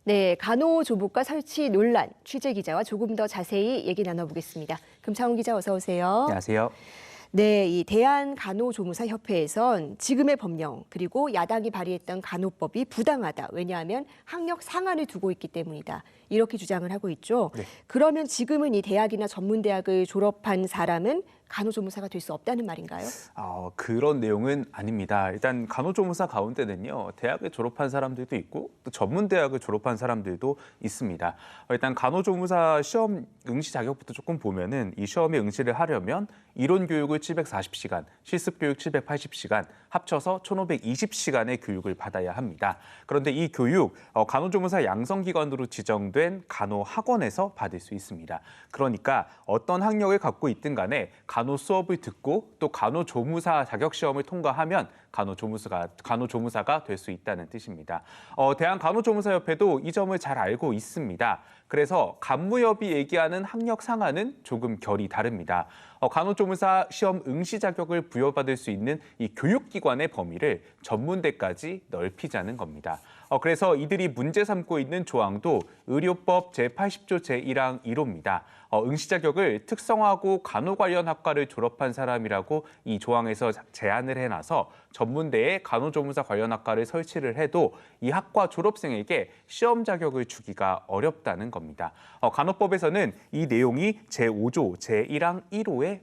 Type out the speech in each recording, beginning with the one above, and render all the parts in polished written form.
네, 간호조무과 설치 논란, 취재 기자와 조금 더 자세히 얘기 나눠보겠습니다. 금창훈 기자 어서 오세요. 안녕하세요. 네, 이 대한간호조무사협회에선 지금의 법령 그리고 야당이 발의했던 간호법이 부당하다. 왜냐하면 학력 상한을 두고 있기 때문이다. 이렇게 주장을 하고 있죠. 네. 그러면 지금은 이 대학이나 전문대학을 졸업한 사람은 간호조무사가 될 수 없다는 말인가요? 그런 내용은 아닙니다. 일단 간호조무사 가운데는요, 대학을 졸업한 사람들도 있고 또 전문대학을 졸업한 사람들도 있습니다. 일단 간호조무사 시험 응시 자격부터 조금 보면은 이 시험에 응시를 하려면 이론 교육을 740시간, 실습 교육 780시간, 합쳐서 1520시간의 교육을 받아야 합니다. 그런데 이 교육 간호조무사 양성기관으로 지정된 간호학원에서 받을 수 있습니다. 그러니까 어떤 학력을 갖고 있든 간에 간호 수업을 듣고 또 간호조무사 자격시험을 통과하면 간호조무사가 될 수 있다는 뜻입니다. 대한간호조무사협회도 이 점을 잘 알고 있습니다. 그래서 간무협이 얘기하는 학력 상한은 조금 결이 다릅니다. 간호조무사 시험 응시 자격을 부여받을 수 있는 이 교육기관의 범위를 전문대까지 넓히자는 겁니다. 그래서 이들이 문제 삼고 있는 조항도 의료법 제80조 제1항 1호입니다. 응시 자격을 특성화고 간호 관련 학과를 졸업한 사람이라고 이 조항에서 제한을 해놔서 전문대에 간호조무사 관련 학과를 설치를 해도 이 학과 졸업생에게 시험 자격을 주기가 어렵다는 겁니다. 간호법에서는 이 내용이 제5조 제1항 1호에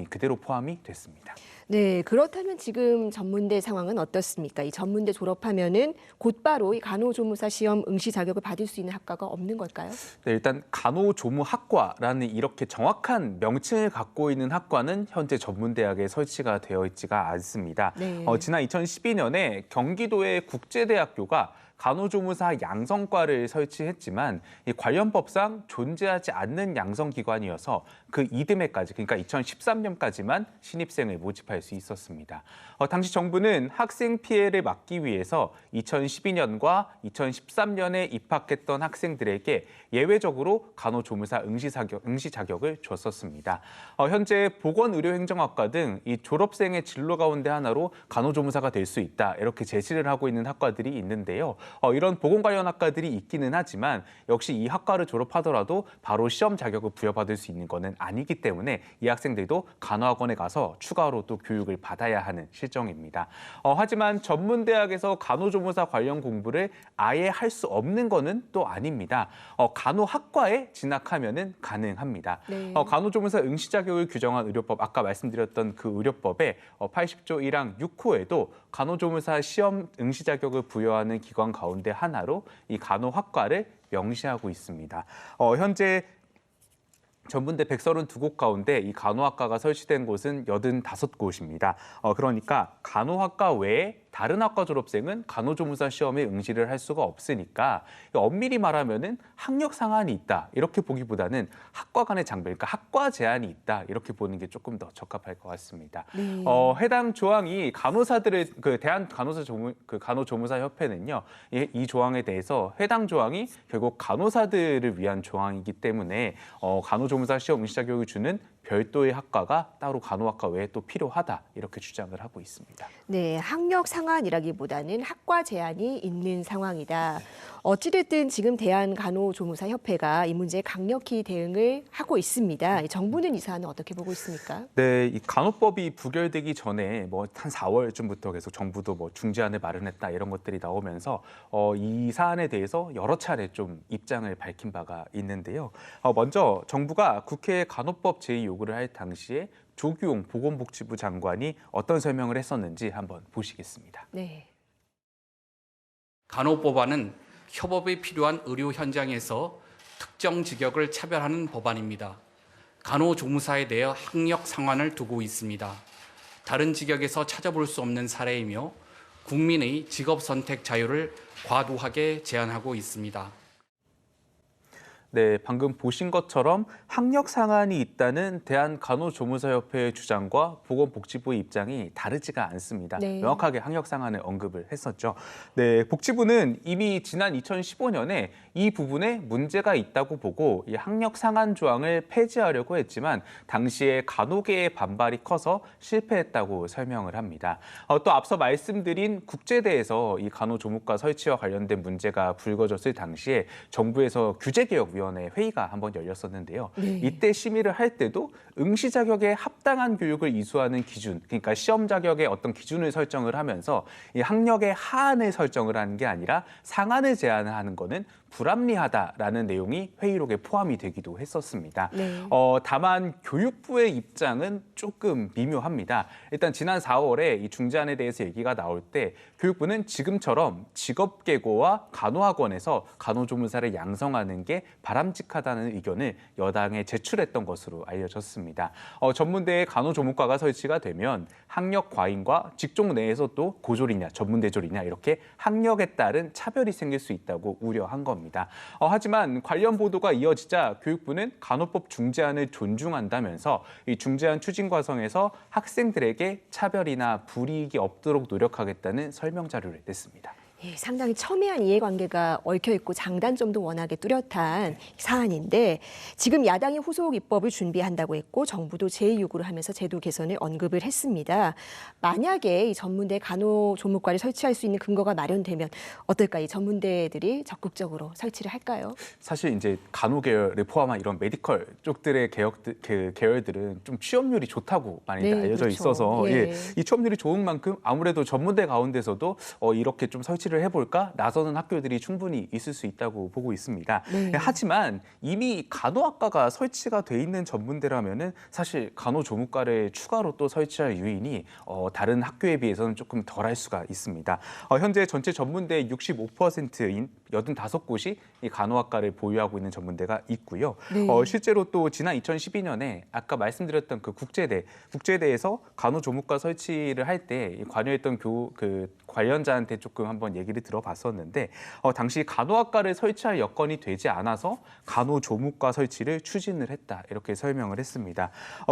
그대로 포함이 됐습니다. 네, 그렇다면 지금 전문대 상황은 어떻습니까? 이 전문대 졸업하면은 곧바로 이 간호조무사 시험 응시 자격을 받을 수 있는 학과가 없는 걸까요? 네, 일단 간호조무학과라는 이렇게 정확한 명칭을 갖고 있는 학과는 현재 전문대학에 설치가 되어 있지가 않습니다. 네. 지난 2012년에 경기도의 국제대학교가 간호조무사 양성과를 설치했지만 이 관련 법상 존재하지 않는 양성기관이어서 그 이듬해까지, 그러니까 2013년까지만 신입생을 모집할 수 있었습니다. 당시 정부는 학생 피해를 막기 위해서 2012년과 2013년에 입학했던 학생들에게 예외적으로 간호조무사 응시 자격을 줬었습니다. 현재 보건의료행정학과 등 이 졸업생의 진로 가운데 하나로 간호조무사가 될 수 있다, 이렇게 제시를 하고 있는 학과들이 있는데요. 이런 보건 관련 학과들이 있기는 하지만 역시 이 학과를 졸업하더라도 바로 시험 자격을 부여받을 수 있는 것은 아니기 때문에 이 학생들도 간호학원에 가서 추가로 또 교육을 받아야 하는 실정입니다. 하지만 전문대학에서 간호조무사 관련 공부를 아예 할 수 없는 것은 또 아닙니다. 간호학과에 진학하면은 가능합니다. 네. 간호조무사 응시 자격을 규정한 의료법, 아까 말씀드렸던 그 의료법에 80조 1항 6호에도 간호조무사 시험 응시 자격을 부여하는 기관 가운데 하나로 이 간호학과를 명시하고 있습니다. 현재 전문대 132곳 가운데 이 간호학과가 설치된 곳은 85곳입니다. 그러니까 간호학과 외에 다른 학과 졸업생은 간호조무사 시험에 응시를 할 수가 없으니까 엄밀히 말하면은 학력 상한이 있다, 이렇게 보기보다는 학과 간의 장벽, 그러니까 학과 제한이 있다, 이렇게 보는 게 조금 더 적합할 것 같습니다. 네. 해당 조항이 간호사들을 간호조무사 협회는요, 이 조항에 대해서 해당 조항이 결국 간호사들을 위한 조항이기 때문에 간호조무사 시험 응시 자격을 주는 별도의 학과가 따로 간호학과 외에 또 필요하다, 이렇게 주장을 하고 있습니다. 네, 학력 상한이라기보다는 학과 제한이 있는 상황이다. 어찌됐든 지금 대한간호조무사협회가 이 문제에 강력히 대응을 하고 있습니다. 정부는 이 사안을 어떻게 보고 있습니까? 네, 이 간호법이 부결되기 전에 한 4월쯤부터 계속 정부도 중재안을 마련했다, 이런 것들이 나오면서 이 사안에 대해서 여러 차례 좀 입장을 밝힌 바가 있는데요. 먼저 정부가 국회에 간호법 제의 요구를 할 당시에 조규용 보건복지부 장관이 어떤 설명을 했었는지 한번 보시겠습니다. 네. 간호법안은 협업이 필요한 의료 현장에서 특정 직역을 차별하는 법안입니다. 간호조무사에 대해 학력 상한을 두고 있습니다. 다른 직역에서 찾아볼 수 없는 사례이며 국민의 직업 선택 자유를 과도하게 제한하고 있습니다. 네, 방금 보신 것처럼 학력 상한이 있다는 대한간호조무사협회의 주장과 보건복지부의 입장이 다르지가 않습니다. 네. 명확하게 학력 상한을 언급을 했었죠. 네, 복지부는 이미 지난 2015년에 이 부분에 문제가 있다고 보고 이 학력 상한 조항을 폐지하려고 했지만 당시에 간호계의 반발이 커서 실패했다고 설명을 합니다. 또 앞서 말씀드린 국제대에서 이 간호조무과 설치와 관련된 문제가 불거졌을 당시에 정부에서 규제개혁위원회 회의가 한번 열렸었는데요. 네. 이때 심의를 할 때도 응시 자격에 합당한 교육을 이수하는 기준, 그러니까 시험 자격의 어떤 기준을 설정을 하면서 이 학력의 하한을 설정을 하는 게 아니라 상한을 제한을 하는 거는 불합리하다라는 내용이 회의록에 포함이 되기도 했었습니다. 네. 다만 교육부의 입장은 조금 미묘합니다. 일단 지난 4월에 이 중재안에 대해서 얘기가 나올 때 교육부는 지금처럼 직업계고와 간호학원에서 간호조무사를 양성하는 게 바람직하다는 의견을 여당에 제출했던 것으로 알려졌습니다. 전문대에 간호조무과가 설치가 되면 학력 과잉과 직종 내에서 또 고졸이냐 전문대졸이냐 이렇게 학력에 따른 차별이 생길 수 있다고 우려한 겁니다. 하지만 관련 보도가 이어지자 교육부는 간호법 중재안을 존중한다면서 이 중재안 추진 과정에서 학생들에게 차별이나 불이익이 없도록 노력하겠다는 설명 자료를 냈습니다. 예, 상당히 첨예한 이해관계가 얽혀있고 장단점도 워낙에 뚜렷한 사안인데 지금 야당이 후속 입법을 준비한다고 했고 정부도 제2요구를 하면서 제도 개선을 언급을 했습니다. 만약에 이 전문대 간호조무과를 설치할 수 있는 근거가 마련되면 어떨까요? 이 전문대들이 적극적으로 설치를 할까요? 사실 이제 간호계열을 포함한 이런 메디컬 쪽들의 계열들은 좀 취업률이 좋다고 많이 네, 알려져 그렇죠. 있어서 예. 이 취업률이 좋은 만큼 아무래도 전문대 가운데서도 이렇게 좀 설치를 해볼까 나서는 학교들이 충분히 있을 수 있다고 보고 있습니다. 네. 하지만 이미 간호학과가 설치가 돼 있는 전문대라면은 사실 간호조무과를 추가로 또 설치할 요인이 다른 학교에 비해서는 조금 덜할 수가 있습니다. 현재 전체 전문대의 65%인 85곳이 이 간호학과를 보유하고 있는 전문대가 있고요. 네. 실제로 또 지난 2012년에 아까 말씀드렸던 그 국제대에서 간호조무과 설치를 할 때 관여했던 관련자한테 조금 한번 얘기를 들어봤었는데 당시 간호학과를 설치할 여건이 되지 않아서 간호조무과 설치를 추진을 했다 이렇게 설명을 했습니다.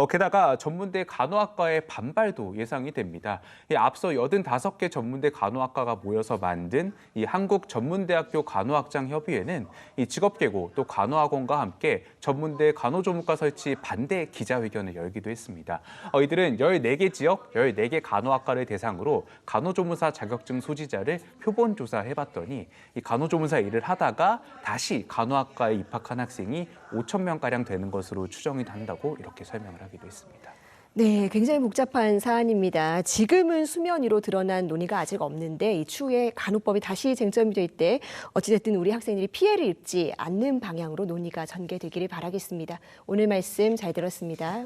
게다가 전문대 간호학과의 반발도 예상이 됩니다. 앞서 85개 전문대 간호학과가 모여서 만든 이 한국전문대학교 간호학장협의회는 이 직업계고 또 간호학원과 함께 전문대 간호조무과 설치 반대 기자회견을 열기도 했습니다. 이들은 14개 지역, 14개 간호학과를 대상으로 간호조무사 자격증 소지자를 표본 조사해봤더니 이 간호조무사 일을 하다가 다시 간호학과에 입학한 학생이 5천 명가량 되는 것으로 추정이 된다고 이렇게 설명을 하기도 했습니다. 네, 굉장히 복잡한 사안입니다. 지금은 수면 위로 드러난 논의가 아직 없는데 이 추후에 간호법이 다시 쟁점이 될 때 어찌됐든 우리 학생들이 피해를 입지 않는 방향으로 논의가 전개되기를 바라겠습니다. 오늘 말씀 잘 들었습니다.